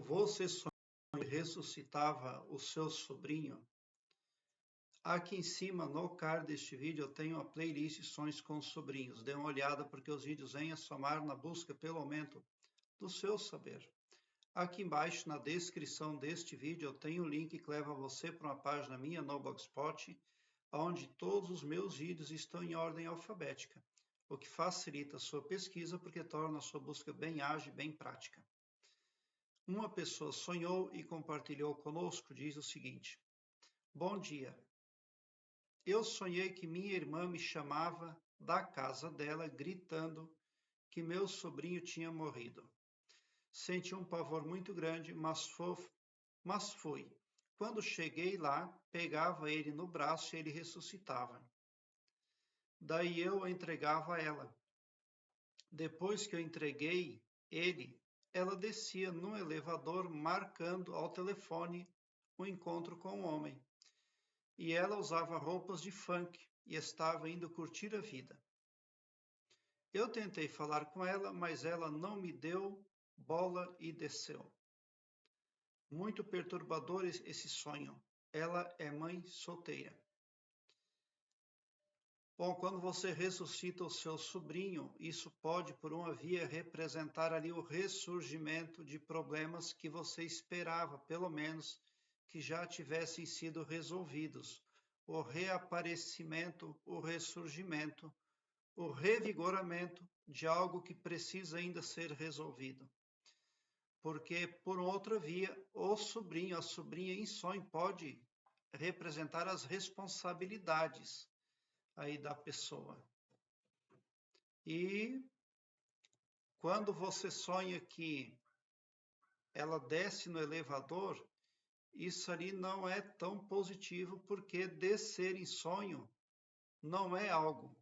Você sonhou e ressuscitava o seu sobrinho? Aqui em cima, no card deste vídeo, eu tenho a playlist Sonhos com Sobrinhos. Dê uma olhada porque os vídeos vêm a somar na busca pelo aumento do seu saber. Aqui embaixo, na descrição deste vídeo, eu tenho o link que leva você para uma página minha no Blogspot, onde todos os meus vídeos estão em ordem alfabética, o que facilita a sua pesquisa porque torna a sua busca bem ágil e bem prática. Uma pessoa sonhou e compartilhou conosco, diz o seguinte: Bom dia. Eu sonhei que minha irmã me chamava da casa dela, gritando que meu sobrinho tinha morrido. Senti um pavor muito grande, mas fui. Quando cheguei lá, pegava ele no braço e ele ressuscitava. Daí eu o entregava a ela. Depois que eu entreguei ele, ela descia no elevador, marcando ao telefone o encontro com o homem. E ela usava roupas de funk e estava indo curtir a vida. Eu tentei falar com ela, mas ela não me deu bola e desceu. Muito perturbador esse sonho. Ela é mãe solteira. Bom, quando você ressuscita o seu sobrinho, isso pode, por uma via, representar ali o ressurgimento de problemas que você esperava, pelo menos, que já tivessem sido resolvidos. O reaparecimento, o ressurgimento, o revigoramento de algo que precisa ainda ser resolvido. Porque, por outra via, o sobrinho, a sobrinha em sonho pode representar as responsabilidades aí da pessoa. E quando você sonha que ela desce no elevador, isso ali não é tão positivo, porque descer em sonho não é algo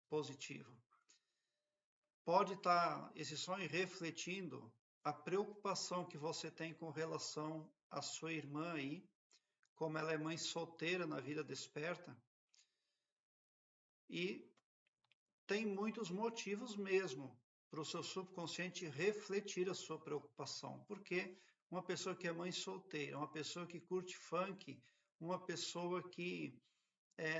positivo. Pode estar esse sonho refletindo a preocupação que você tem com relação à sua irmã aí, como ela é mãe solteira na vida desperta, e tem muitos motivos mesmo para o seu subconsciente refletir a sua preocupação. Porque uma pessoa que é mãe solteira, uma pessoa que curte funk, uma pessoa que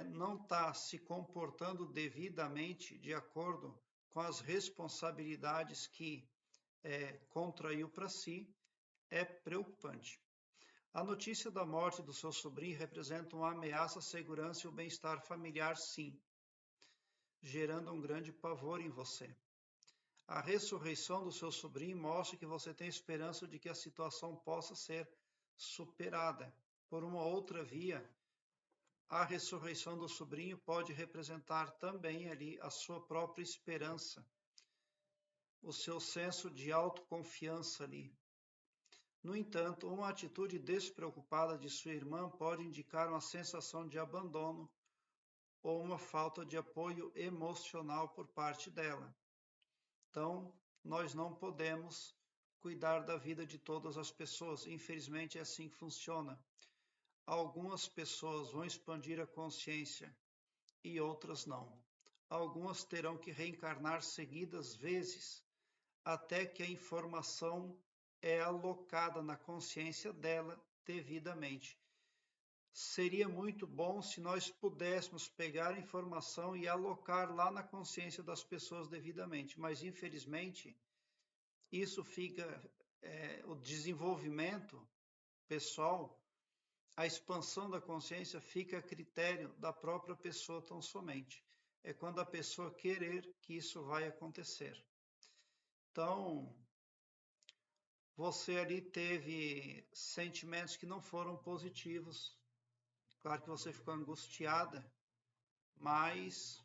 não está se comportando devidamente de acordo com as responsabilidades que contraiu para si, é preocupante. A notícia da morte do seu sobrinho representa uma ameaça à segurança e ao bem-estar familiar, sim, gerando um grande pavor em você. A ressurreição do seu sobrinho mostra que você tem esperança de que a situação possa ser superada. Por uma outra via, a ressurreição do sobrinho pode representar também ali a sua própria esperança, o seu senso de autoconfiança ali. No entanto, uma atitude despreocupada de sua irmã pode indicar uma sensação de abandono ou uma falta de apoio emocional por parte dela. Então, nós não podemos cuidar da vida de todas as pessoas. Infelizmente, é assim que funciona. Algumas pessoas vão expandir a consciência e outras não. Algumas terão que reencarnar seguidas vezes até que a informação é alocada na consciência dela devidamente. Seria muito bom se nós pudéssemos pegar a informação e alocar lá na consciência das pessoas devidamente, mas infelizmente isso fica, o desenvolvimento pessoal, a expansão da consciência fica a critério da própria pessoa tão somente. É quando a pessoa querer que isso vai acontecer. Então, você ali teve sentimentos que não foram positivos. Claro que você ficou angustiada, mas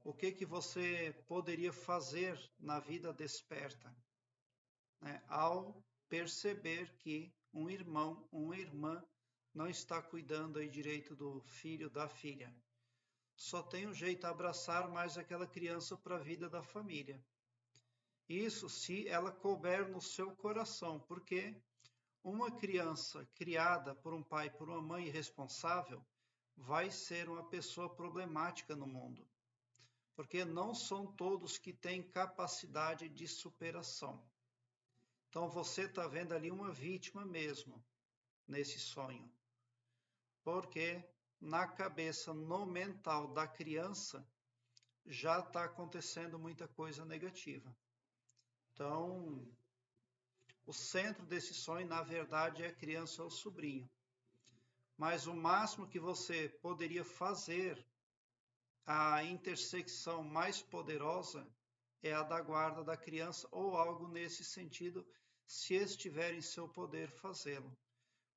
o que você poderia fazer na vida desperta, né? Ao perceber que um irmão, uma irmã não está cuidando aí direito do filho, da filha. Só tem um jeito, abraçar mais aquela criança para a vida da família. Isso se ela couber no seu coração, porque uma criança criada por um pai, por uma mãe irresponsável, vai ser uma pessoa problemática no mundo. Porque não são todos que têm capacidade de superação. Então você está vendo ali uma vítima mesmo nesse sonho, porque na cabeça, no mental da criança, já está acontecendo muita coisa negativa. Então, o centro desse sonho, na verdade, é a criança ou o sobrinho. Mas o máximo que você poderia fazer, a intersecção mais poderosa, é a da guarda da criança ou algo nesse sentido, se estiver em seu poder fazê-lo.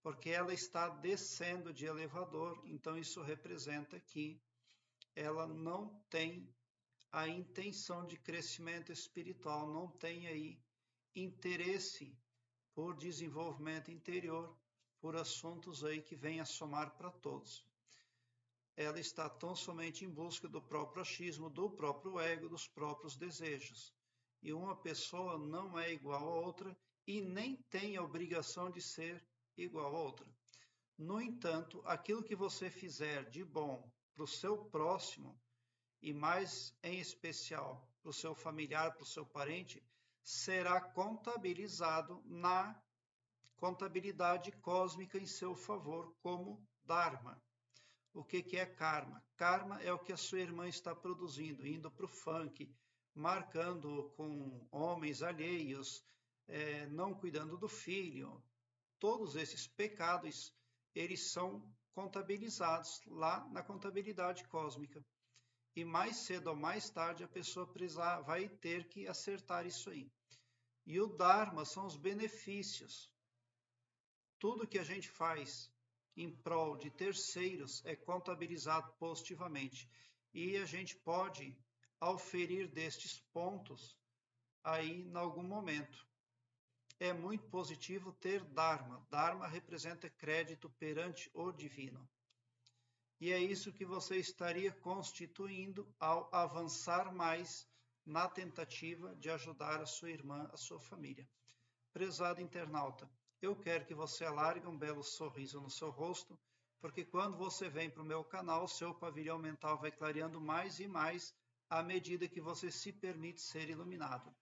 Porque ela está descendo de elevador, então isso representa que ela não tem a intenção de crescimento espiritual, não tem aí interesse por desenvolvimento interior, por assuntos aí que vêm a somar para todos. Ela está tão somente em busca do próprio achismo, do próprio ego, dos próprios desejos. E uma pessoa não é igual a outra e nem tem a obrigação de ser igual a outra. No entanto, aquilo que você fizer de bom para o seu próximo, e mais em especial para o seu familiar, para o seu parente, será contabilizado na contabilidade cósmica em seu favor como Dharma. O que é karma? Karma é o que a sua irmã está produzindo, indo para o funk, marcando com homens alheios, não cuidando do filho. Todos esses pecados, eles são contabilizados lá na contabilidade cósmica. E mais cedo ou mais tarde a pessoa vai ter que acertar isso aí. E o Dharma são os benefícios. Tudo que a gente faz em prol de terceiros é contabilizado positivamente. E a gente pode auferir destes pontos aí em algum momento. É muito positivo ter Dharma. Dharma representa crédito perante o divino. E é isso que você estaria constituindo ao avançar mais na tentativa de ajudar a sua irmã, a sua família. Prezado internauta, eu quero que você alargue um belo sorriso no seu rosto, porque quando você vem para o meu canal, seu pavilhão mental vai clareando mais e mais à medida que você se permite ser iluminado.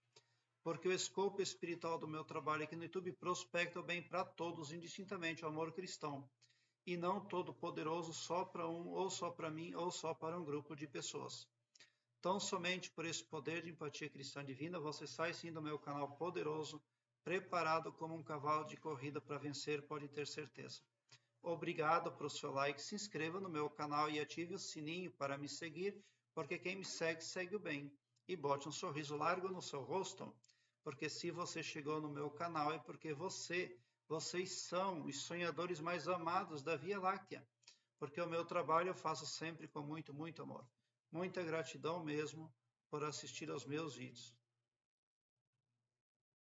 Porque o escopo espiritual do meu trabalho aqui no YouTube prospecta o bem para todos, indistintamente, o amor cristão. E não todo poderoso só para um, ou só para mim, ou só para um grupo de pessoas. Tão somente por esse poder de empatia cristã divina, você sai sim do meu canal poderoso, preparado como um cavalo de corrida para vencer, pode ter certeza. Obrigado pelo seu like, se inscreva no meu canal e ative o sininho para me seguir, porque quem me segue, segue o bem. E bote um sorriso largo no seu rosto, porque se você chegou no meu canal é porque vocês são os sonhadores mais amados da Via Láctea, porque o meu trabalho eu faço sempre com muito, muito amor. Muita gratidão mesmo por assistir aos meus vídeos.